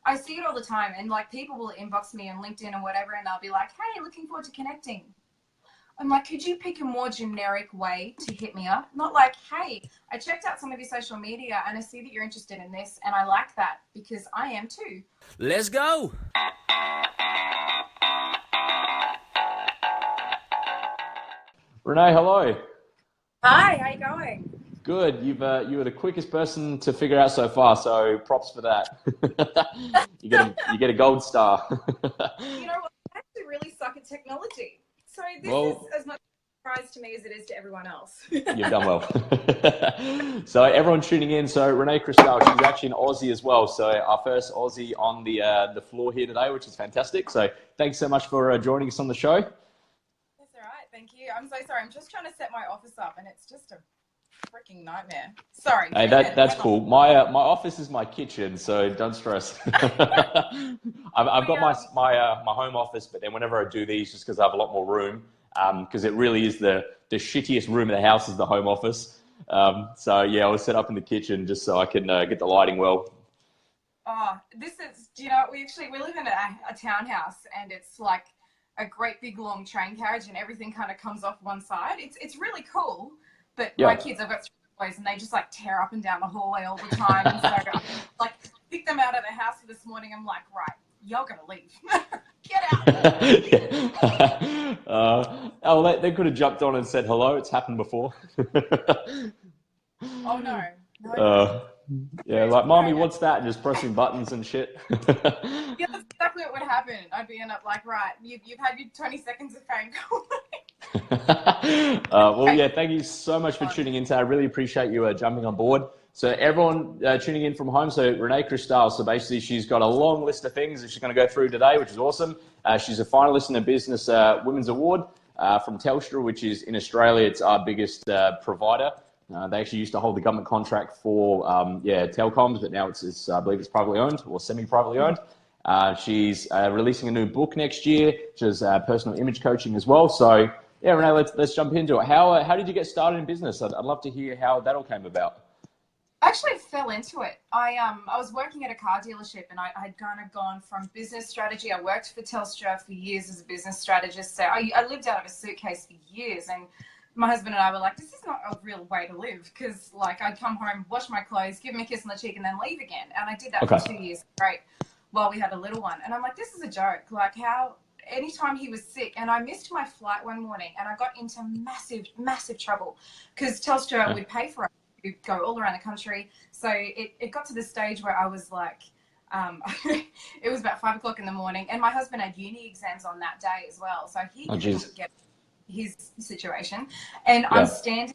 I see it all the time, and like people will inbox me on LinkedIn or whatever, and they'll be like, "Hey, looking forward to connecting." I'm like, could you pick a more generic way to hit me up? Not like, hey, I checked out some of your social media and I see that you're interested in this, and I like that because I am too. Let's go. Renee, hello. Hi, how you going? Good. You were the quickest person to figure out so far, so props for that. you get a gold star. You know what? I actually really suck at technology. So this is as much a surprise to me as it is to everyone else. You've done well. So everyone tuning in, so Renee Chrystelle, she's actually an Aussie as well. So our first Aussie on the floor here today, which is fantastic. So thanks so much for joining us on the show. That's all right. Thank you. I'm so sorry. I'm just trying to set my office up, and it's just a freaking nightmare. Sorry. Hey, that's cool. My office is my kitchen, so don't stress. I've got my home office, but then whenever I do these, just because I have a lot more room, because it really is the shittiest room in the house is the home office. So yeah, I was set up in the kitchen just so I can get the lighting well. Oh, this is, you know, we live in a townhouse, and it's like a great big long train carriage, and everything kind of comes off one side. It's really cool. But my kids, I've got 3 boys, and they just like tear up and down the hallway all the time. And so I like pick them out of the house for this morning. I'm like, right, you're gonna leave. Get out. They could have jumped on and said hello. It's happened before. Oh no. Yeah, like, mommy, what's that? Just pressing buttons and shit. Yeah, that's exactly what would happen. I'd be up like, right, you've had your 20 seconds of fame. Well, yeah, thank you so much for tuning in today. I really appreciate you jumping on board. So everyone tuning in from home, so Renee Chrystelle, so basically she's got a long list of things that she's going to go through today, which is awesome. She's a finalist in the Business Women's Award from Telstra, which is in Australia. It's our biggest provider. They actually used to hold the government contract for telecoms, but now it's I believe it's privately owned or semi-privately owned. She's releasing a new book next year, which is personal image coaching as well. So yeah, Renee, let's jump into it. How did you get started in business? I'd love to hear how that all came about. I actually fell into it. I was working at a car dealership, and I had kind of gone from business strategy. I worked for Telstra for years as a business strategist. So I lived out of a suitcase for years, and my husband and I were like, this is not a real way to live, because like I'd come home, wash my clothes, give him a kiss on the cheek, and then leave again. And I did that for 2 years straight while we had a little one. And I'm like, this is a joke. Like, how anytime he was sick, and I missed my flight one morning, and I got into massive trouble because Telstra would pay for it to go all around the country. So it got to the stage where I was like, it was about 5 o'clock in the morning, and my husband had uni exams on that day as well. So he couldn't get his situation. And I'm standing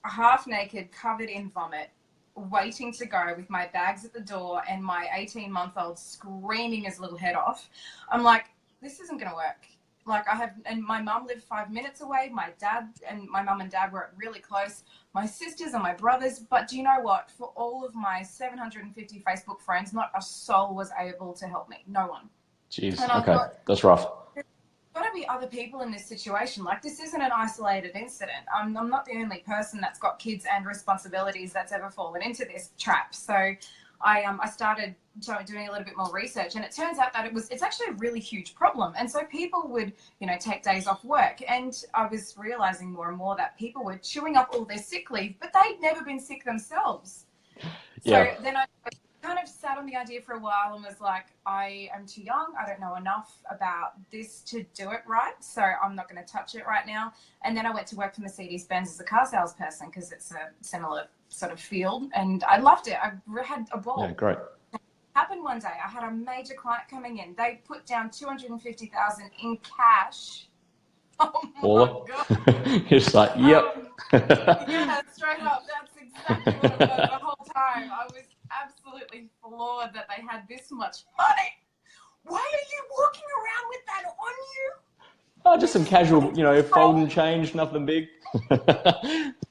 half naked, covered in vomit, waiting to go with my bags at the door and my 18-month-old screaming his little head off. I'm like, this isn't going to work. Like, and my mum lived 5 minutes away. My dad and my mum and dad were really close. My sisters and my brothers. But do you know what? For all of my 750 Facebook friends, not a soul was able to help me. No one. Jeez. Okay. That's rough. There's got to be other people in this situation. Like, this isn't an isolated incident. I'm not the only person that's got kids and responsibilities that's ever fallen into this trap. So I started doing a little bit more research, and it turns out that it's actually a really huge problem. And so people would, take days off work, and I was realizing more and more that people were chewing up all their sick leave, but they'd never been sick themselves. So then I kind of sat on the idea for a while and was like, I am too young. I don't know enough about this to do it right. So I'm not going to touch it right now. And then I went to work for Mercedes-Benz as a car salesperson, because it's a similar sort of field, and I loved it. I had a ball. Yeah, great. It happened one day. I had a major client coming in. They put down $250,000 in cash. Oh my God! You're just like, yep. Yeah, straight up. That's exactly what it was the whole time. I was absolutely floored that they had this much money. Why are you walking around with that on you? Oh, just some casual, fold and change, nothing big.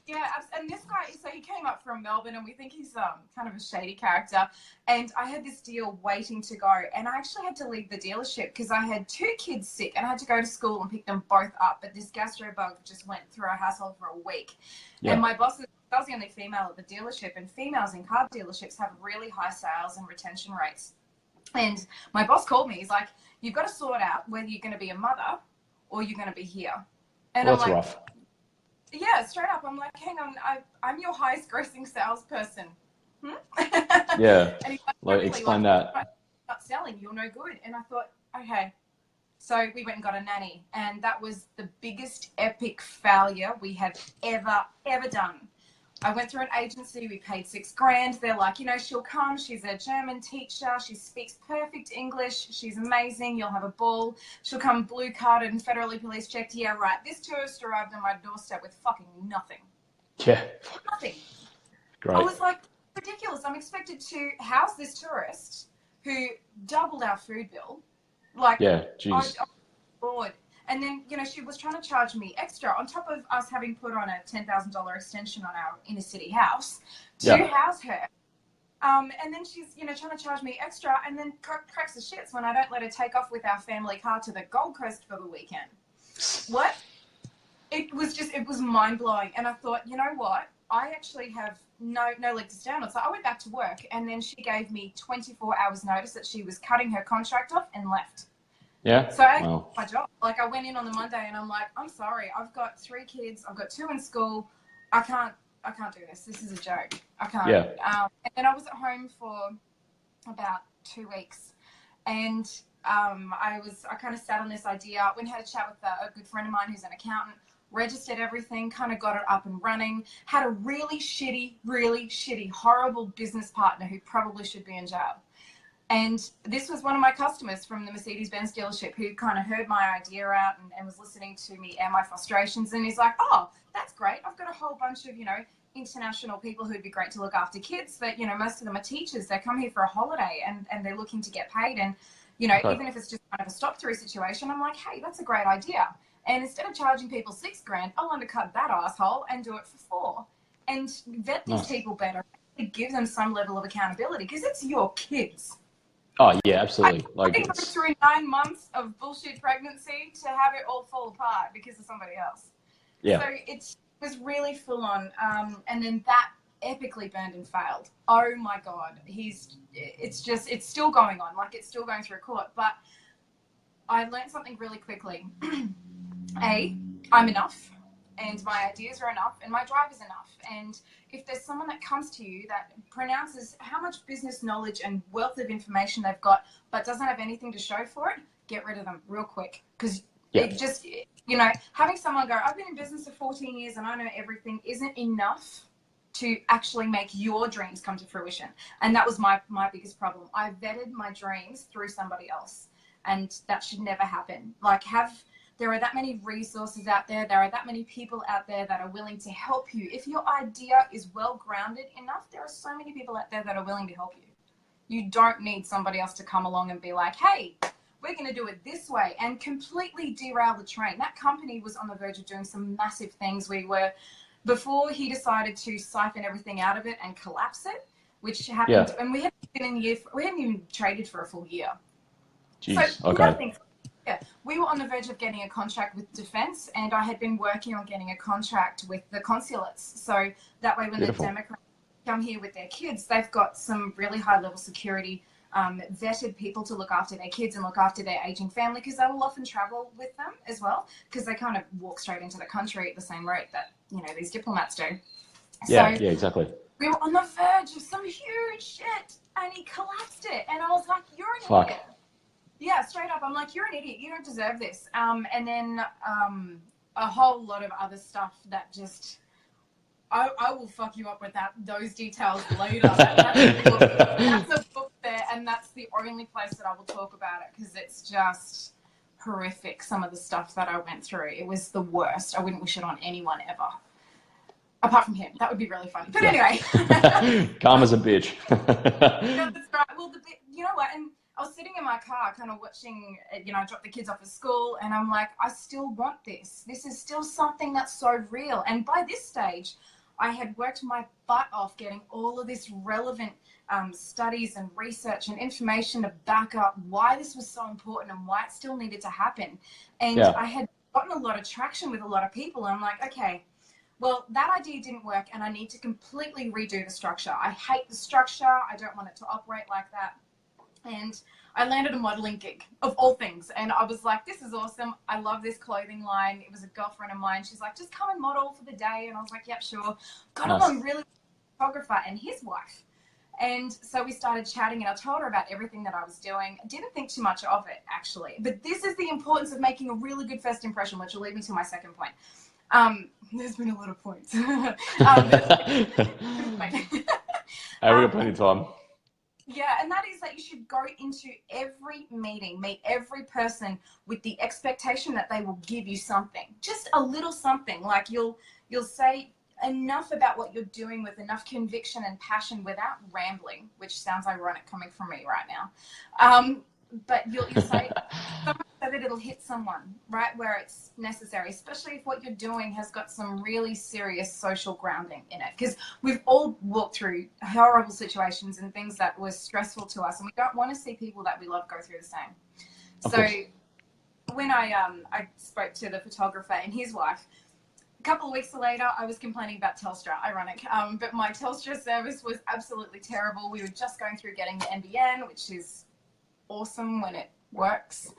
Yeah, and this guy, so he came up from Melbourne, and we think he's kind of a shady character. And I had this deal waiting to go, and I actually had to leave the dealership because I had 2 kids sick, and I had to go to school and pick them both up. But this gastro bug just went through our household for a week. Yeah. And my boss, I was the only female at the dealership, and females in car dealerships have really high sales and retention rates. And my boss called me. He's like, you've got to sort out whether you're going to be a mother or you're going to be here. And Well, I'm that's like, rough. yeah, straight up. I'm like, hang on, I'm your highest grossing salesperson. Yeah. And he's like, Like, really, explain like, that. not selling, you're no good. And I thought, okay. So we went and got a nanny, and that was the biggest epic failure we had ever done. I went through an agency, we paid $6,000. They're like, you know, she'll come, she's a German teacher, she speaks perfect English, she's amazing, you'll have a ball. She'll come blue carded and federally police checked. Yeah, right. This tourist arrived on my doorstep with fucking nothing. Yeah. Nothing. Great. I was like, ridiculous. I'm expected to house this tourist who doubled our food bill. Like, yeah, jeez. I'm bored. And then, you know, she was trying to charge me extra on top of us having put on a $10,000 extension on our inner city house to house her. And then she's, you know, trying to charge me extra and then cracks the shits when I don't let her take off with our family car to the Gold Coast for the weekend. What? It was mind blowing. And I thought, you know what? I actually have no leg to stand on. So I went back to work, and then she gave me 24 hours notice that she was cutting her contract off and left. Yeah. So I got my job. Like, I went in on the Monday and I'm like, I'm sorry, I've got 3 kids, I've got 2 in school, I can't do this. This is a joke. I can't. Yeah. And then I was at home for about 2 weeks, and I kind of sat on this idea. Went and had a chat with a good friend of mine who's an accountant. Registered everything, kind of got it up and running. Had a really shitty, horrible business partner who probably should be in jail. And this was one of my customers from the Mercedes-Benz dealership who kind of heard my idea out and was listening to me and my frustrations. And he's like, oh, that's great. I've got a whole bunch of, you know, international people who'd be great to look after kids. But, you know, most of them are teachers. They come here for a holiday and they're looking to get paid. And, you know, even if it's just kind of a stop-through situation, I'm like, hey, that's a great idea. And instead of charging people $6,000, I'll undercut that asshole and do it for 4. And vet these people better. Give them some level of accountability because it's your kids. Oh yeah, absolutely. I think it's through 9 months of bullshit pregnancy to have it all fall apart because of somebody else. Yeah. So it was really full on. And then that epically burned and failed. Oh my God. It's still going on. Like, it's still going through court. But I learned something really quickly. I'm enough, and my ideas are enough, and my drive is enough. And if there's someone that comes to you that pronounces how much business knowledge and wealth of information they've got, but doesn't have anything to show for it, get rid of them real quick. Because it just, you know, having someone go, I've been in business for 14 years and I know everything, isn't enough to actually make your dreams come to fruition. And that was my biggest problem. I vetted my dreams through somebody else, and that should never happen. Like, there are that many resources out there. There are that many people out there that are willing to help you. If your idea is well-grounded enough, there are so many people out there that are willing to help you. You don't need somebody else to come along and be like, hey, we're going to do it this way, and completely derail the train. That company was on the verge of doing some massive things. Before he decided to siphon everything out of it and collapse it, which happened, and we hadn't even traded for a full year. Jeez, so okay. Yeah, we were on the verge of getting a contract with Defence, and I had been working on getting a contract with the consulates. So that way when the Democrats come here with their kids, they've got some really high-level security, vetted people to look after their kids and look after their aging family, because they will often travel with them as well, because they kind of walk straight into the country at the same rate that, you know, these diplomats do. Yeah, exactly. We were on the verge of some huge shit, and he collapsed it. And I was like, you're an idiot. Yeah, straight up. I'm like, you're an idiot. You don't deserve this. And then a whole lot of other stuff that just, I will fuck you up with those details later. That's a book there, and that's the only place that I will talk about it, because it's just horrific, some of the stuff that I went through. It was the worst. I wouldn't wish it on anyone ever. Apart from him. That would be really funny. But anyway. Karma's a bitch. Yeah, that's right. Well, you know what? And I was sitting in my car kind of watching, you know, I dropped the kids off at school, and I'm like, I still want this. This is still something that's so real. And by this stage, I had worked my butt off getting all of this relevant studies and research and information to back up why this was so important and why it still needed to happen. And I had gotten a lot of traction with a lot of people. And I'm like, okay, well, that idea didn't work, and I need to completely redo the structure. I hate the structure. I don't want it to operate like that. And I landed a modeling gig, of all things. And I was like, this is awesome. I love this clothing line. It was a girlfriend of mine. She's like, just come and model for the day. And I was like, yep, sure. Got along really with the photographer and his wife. And so we started chatting, and I told her about everything that I was doing. I didn't think too much of it, actually. But this is the importance of making a really good first impression, which will lead me to my second point. There's been a lot of points. Hey, we got plenty of time. Yeah, and that is that you should go into every meeting, meet every person with the expectation that they will give you something, just a little something. Like you'll say enough about what you're doing with enough conviction and passion without rambling, which sounds ironic coming from me right now. But you'll say so much so that it'll hit someone right where it's necessary, especially if what you're doing has got some really serious social grounding in it. Because we've all walked through horrible situations and things that were stressful to us, and we don't want to see people that we love go through the same. So when I spoke to the photographer and his wife, a couple of weeks later, I was complaining about Telstra, ironic, but my Telstra service was absolutely terrible. We were just going through getting the NBN, which is awesome when it works.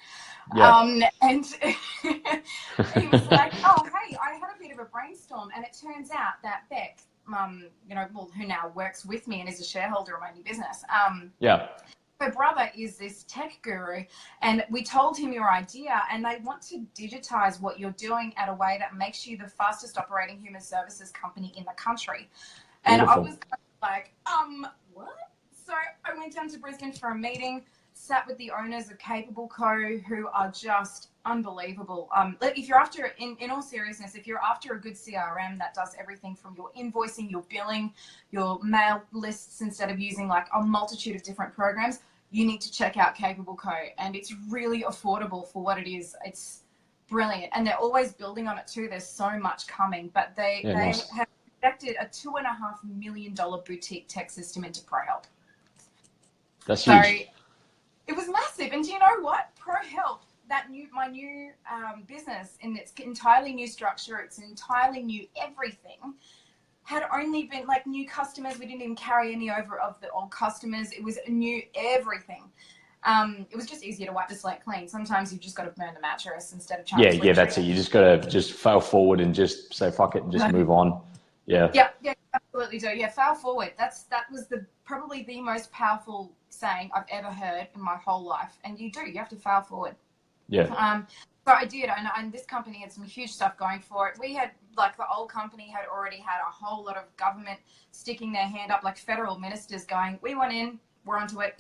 Yeah. And he was like, oh, hey, I had a bit of a brainstorm, and it turns out that Beck, who now works with me and is a shareholder of my new business, her brother is this tech guru, and we told him your idea, and they want to digitize what you're doing at a way that makes you the fastest operating human services company in the country. And Beautiful. I was kind of like, what? So I went down to Brisbane for a meeting, sat with the owners of Capable Co, who are just unbelievable. If you're after, in all seriousness, if you're after a good CRM that does everything from your invoicing, your billing, your mail lists, instead of using like a multitude of different programs, you need to check out Capable Co. And it's really affordable for what it is. It's brilliant. And they're always building on it too. There's so much coming, but they have projected a $2.5 million boutique tech system into ProHelp. That's huge. It was massive. And do you know what? ProHelp, my new business in its entirely new structure, its entirely new everything, had only been like new customers. We didn't even carry any over of the old customers. It was new everything. It was just easier to wipe the slate clean. Sometimes you've just got to burn the mattress instead of trying to Yeah, that's it. You just got to just fail forward and just say fuck it and just move on. Yeah, absolutely do. Yeah, fail forward. That was probably the most powerful saying I've ever heard in my whole life. And you have to fail forward. Yeah. So I did, and this company had some huge stuff going for it. We had, like, the old company had already had a whole lot of government sticking their hand up, like federal ministers going, we want in, we're onto it.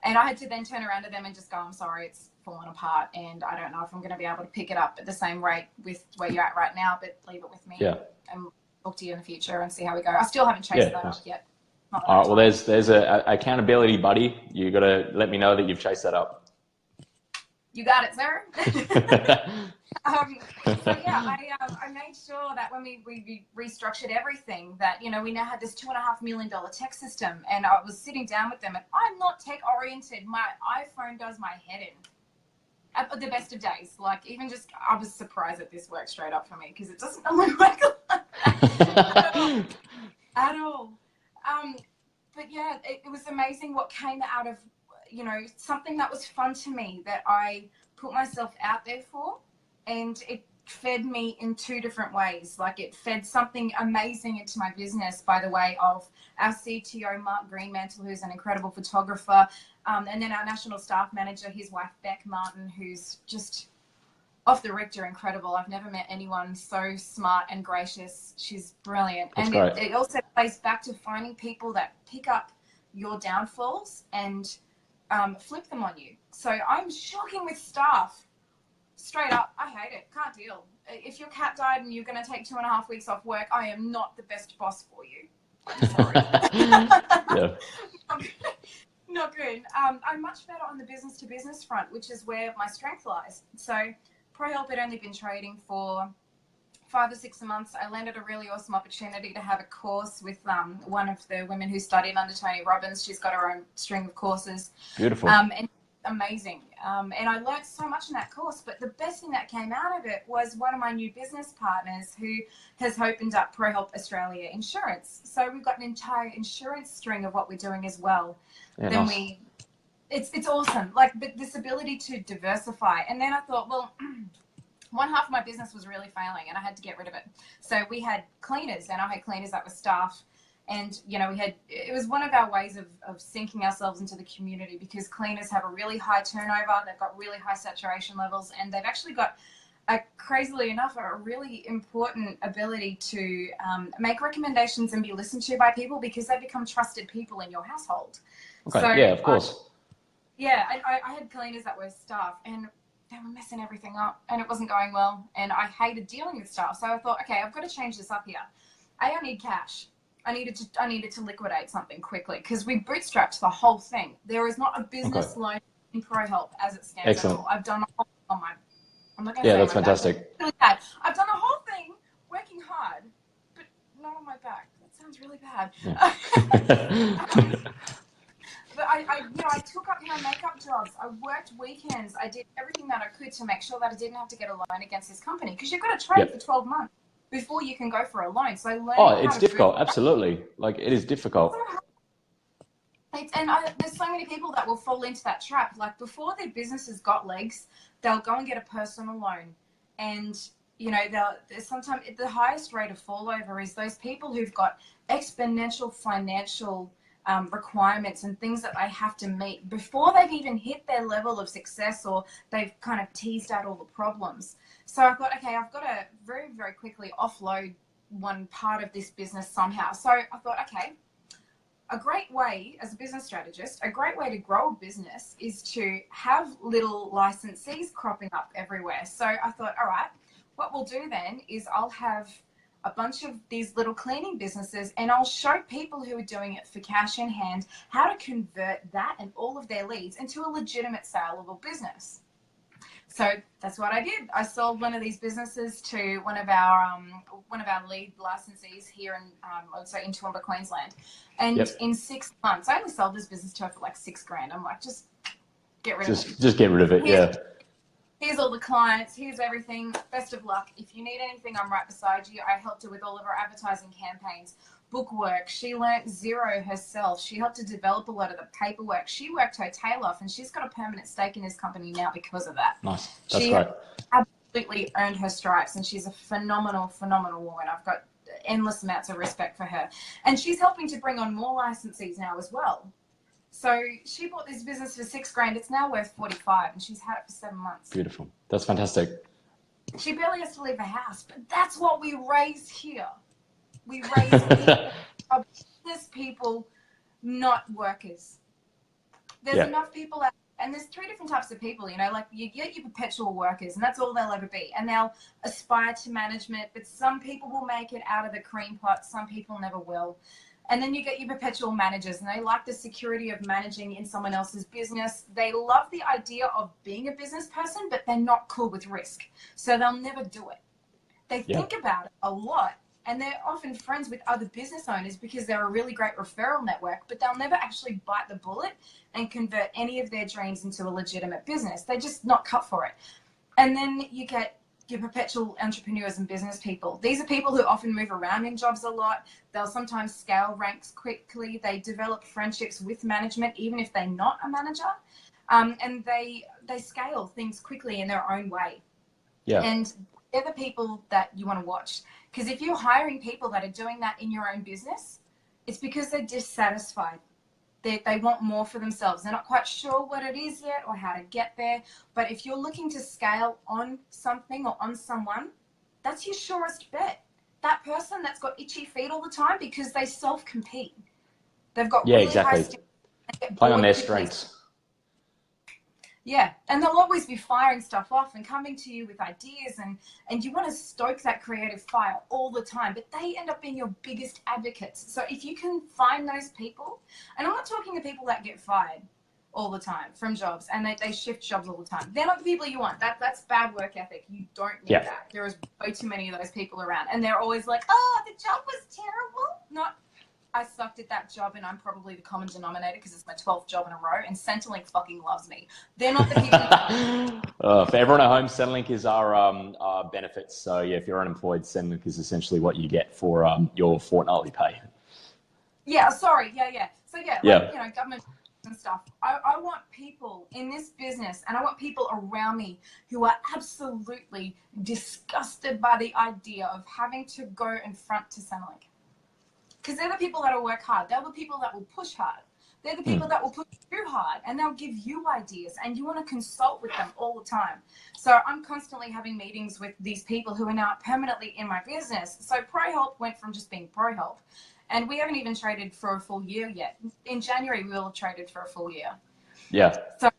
And I had to then turn around to them and just go, I'm sorry, it's fallen apart, and I don't know if I'm going to be able to pick it up at the same rate with where you're at right now, but leave it with me. Yeah. And talk to you in the future and see how we go. I still haven't chased that up yet. All right, well, there's a accountability buddy. You got to let me know that you've chased that up. You got it, sir. I made sure that when we restructured everything, that we now had this $2.5 million tech system, and I was sitting down with them, and I'm not tech oriented. My iPhone does my head in. At the best of days, like even just, I was surprised that this worked straight up for me because it doesn't look like at all. But yeah, it was amazing what came out of, something that was fun to me, that I put myself out there for, and it fed me in two different ways. Like, it fed something amazing into my business by the way of our CTO, Mark Greenmantle, who's an incredible photographer, and then our national staff manager, his wife, Beck Martin, who's just off the Richter incredible. I've never met anyone so smart and gracious. She's brilliant. That's and great. It also plays back to finding people that pick up your downfalls and flip them on you. So I'm shocking with staff. Straight up, I hate it. Can't deal. If your cat died and you're going to take 2.5 weeks off work, I am not the best boss for you. I'm sorry. Yeah. Not good. I'm much better on the business-to-business front, which is where my strength lies. So ProHelp had only been trading for 5 or 6 months. I landed a really awesome opportunity to have a course with one of the women who studied under Tony Robbins. She's got her own string of courses. Beautiful. And amazing. And I learned so much in that course, but the best thing that came out of it was one of my new business partners who has opened up ProHelp Australia Insurance. So we've got an entire insurance string of what we're doing as well. Yeah, then nice. it's awesome. Like, but this ability to diversify. And then I thought, well, one half of my business was really failing and I had to get rid of it. So we had cleaners, and I had cleaners that were staff. And, you know, it was one of our ways of sinking ourselves into the community, because cleaners have a really high turnover. They've got really high saturation levels, and they've actually got, crazily enough, a really important ability to make recommendations and be listened to by people, because they become trusted people in your household. Okay. So, yeah, of course. I had cleaners that were staff, and they were messing everything up, and it wasn't going well, and I hated dealing with staff. So I thought, okay, I've got to change this up here. I need cash. I needed to liquidate something quickly, because we bootstrapped the whole thing. There is not a business loan in ProHelp as it stands. Excellent. At all. I've done a whole on my. I'm not going Yeah, say that's my fantastic. back. I've done a whole thing working hard, but not on my back. That sounds really bad. Yeah. But I took up my makeup jobs. I worked weekends. I did everything that I could to make sure that I didn't have to get a loan against this company, because you've got to trade for 12 months before you can go for a loan. So it's difficult. Absolutely. Like, it is difficult. There's so many people that will fall into that trap. Like, before their businesses got legs, they'll go and get a personal loan. And, you know, there's sometimes the highest rate of fallover is those people who've got exponential financial requirements and things that they have to meet before they've even hit their level of success, or they've kind of teased out all the problems. So I thought, okay, I've got to very, very quickly offload one part of this business somehow. So I thought, okay, a great way as a business strategist, a great way to grow a business is to have little licensees cropping up everywhere. So I thought, all right, what we'll do then is I'll have a bunch of these little cleaning businesses, and I'll show people who are doing it for cash in hand how to convert that and all of their leads into a legitimate saleable business. So that's what I did. I sold one of these businesses to one of our lead licensees here in Toowoomba, Queensland. And in 6 months, I only sold this business to her for like $6,000. I'm like, just get rid of it. Just get rid of it. Here's all the clients. Here's everything. Best of luck. If you need anything, I'm right beside you. I helped her with all of her advertising campaigns, book work. She learnt Zero herself. She helped to develop a lot of the paperwork. She worked her tail off, and she's got a permanent stake in this company now because of that. Nice. That's she great. Absolutely earned her stripes, and she's a phenomenal, phenomenal woman. I've got endless amounts of respect for her. And she's helping to bring on more licensees now as well. So she bought this business for $6,000. It's now worth 45, and she's had it for 7 months. Beautiful. That's fantastic. She barely has to leave the house, but that's what we raise here. We raise business people, not workers. There's enough people out, and there's 3 different types of people, you know, like you get your perpetual workers, and that's all they'll ever be. And they'll aspire to management, but some people will make it out of the cream pot. Some people never will. And then you get your perpetual managers, and they like the security of managing in someone else's business. They love the idea of being a business person, but they're not cool with risk. So they'll never do it. They think about it a lot, and they're often friends with other business owners because they're a really great referral network, but they'll never actually bite the bullet and convert any of their dreams into a legitimate business. They're just not cut for it. And then you get your perpetual entrepreneurs and business people. These are people who often move around in jobs a lot. They'll sometimes scale ranks quickly. They develop friendships with management, even if they're not a manager. And they scale things quickly in their own way. Yeah. And they're the people that you want to watch. Because if you're hiring people that are doing that in your own business, it's because they're dissatisfied. They want more for themselves. They're not quite sure what it is yet or how to get there. But if you're looking to scale on something or on someone, that's your surest bet. That person that's got itchy feet all the time because they self-compete. They've got really high standards. Playing on their strengths. Yeah, and they'll always be firing stuff off and coming to you with ideas, and you want to stoke that creative fire all the time, but they end up being your biggest advocates. So if you can find those people, and I'm not talking to people that get fired all the time from jobs and they shift jobs all the time. They're not the people you want. That's bad work ethic. You don't need that. There is way too many of those people around, and they're always like, oh, the job was terrible. Not, I sucked at that job and I'm probably the common denominator because it's my 12th job in a row, and Centrelink fucking loves me. They're not the people. For everyone at home, Centrelink is our benefits. So yeah, if you're unemployed, Centrelink is essentially what you get for your fortnightly pay. Yeah, sorry. Yeah. So like, you know, government and stuff. I want people in this business, and I want people around me who are absolutely disgusted by the idea of having to go in front to Centrelink. Because they're the people that will work hard. They're the people that will push hard. They're the people that will push you hard, and they'll give you ideas, and you want to consult with them all the time. So I'm constantly having meetings with these people who are now permanently in my business. So ProHelp went from just being ProHelp, and we haven't even traded for a full year yet. In January, we will have traded for a full year. Yeah. So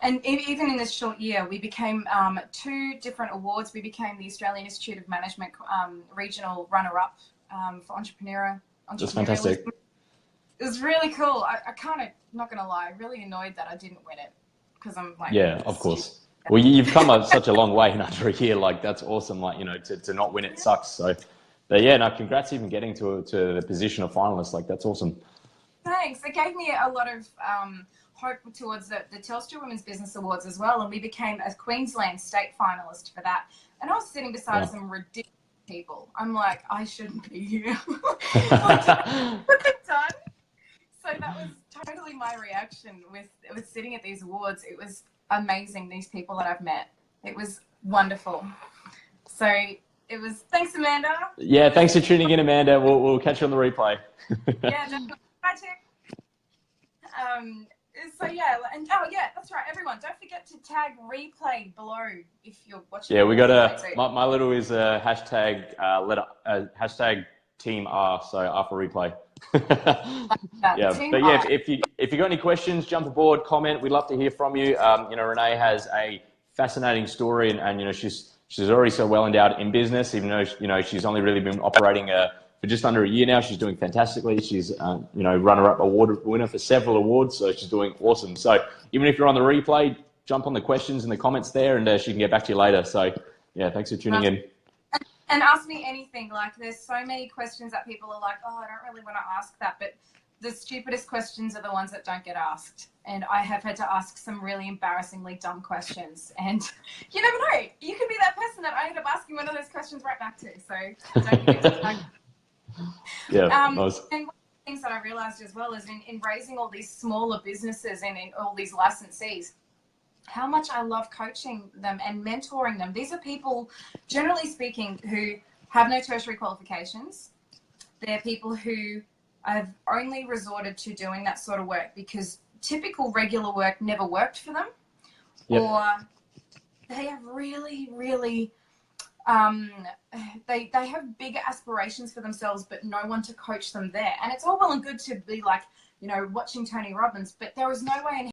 and even in this short year, we became 2 different awards. We became the Australian Institute of Management regional runner-up for entrepreneur. That's fantastic. It was really cool. I kind of, not going to lie, really annoyed that I didn't win it, because I'm like... Yeah, of course. Well, you've come such a long way in under a year. Like, that's awesome. Like, you know, to not win it sucks. So, but yeah, no, congrats even getting to the position of finalist. Like, that's awesome. Thanks. It gave me a lot of hope towards the Telstra Women's Business Awards as well. And we became a Queensland state finalist for that. And I was sitting beside some ridiculous people. I'm like, I shouldn't be here. Done. So that was totally my reaction with sitting at these awards. It was amazing, these people that I've met. It was wonderful. So it was, thanks, Amanda. Yeah, thanks for tuning in, Amanda. We'll catch you on the replay. Yeah, definitely. Bye, Tick. So yeah, and oh yeah, that's right, everyone. Don't forget to tag replay below if you're watching. Yeah, we got my little is hashtag hashtag team R, so R for replay. Yeah, but yeah, if you got any questions, jump aboard, comment. We'd love to hear from you. You know, Renee has a fascinating story, and you know, she's already so well endowed in business, even though you know she's only really been operating for just under a year now. She's doing fantastically. She's you know, runner-up award winner for several awards, so she's doing awesome. So even if you're on the replay, jump on the questions in the comments there, and she can get back to you later. So yeah, thanks for tuning in. And ask me anything. Like, there's so many questions that people are like, oh, I don't really want to ask that. But the stupidest questions are the ones that don't get asked. And I have had to ask some really embarrassingly dumb questions. And you never know. You could be that person that I end up asking one of those questions right back to. So don't forget to yeah, nice. And one of the things that I realized as well is in raising all these smaller businesses and in all these licensees, how much I love coaching them and mentoring them. These are people, generally speaking, who have no tertiary qualifications. They're people who have only resorted to doing that sort of work because typical regular work never worked for them. Yep. Or they have really, really, they have bigger aspirations for themselves, but no one to coach them there. And it's all well and good to be like, you know, watching Tony Robbins, but there is no way in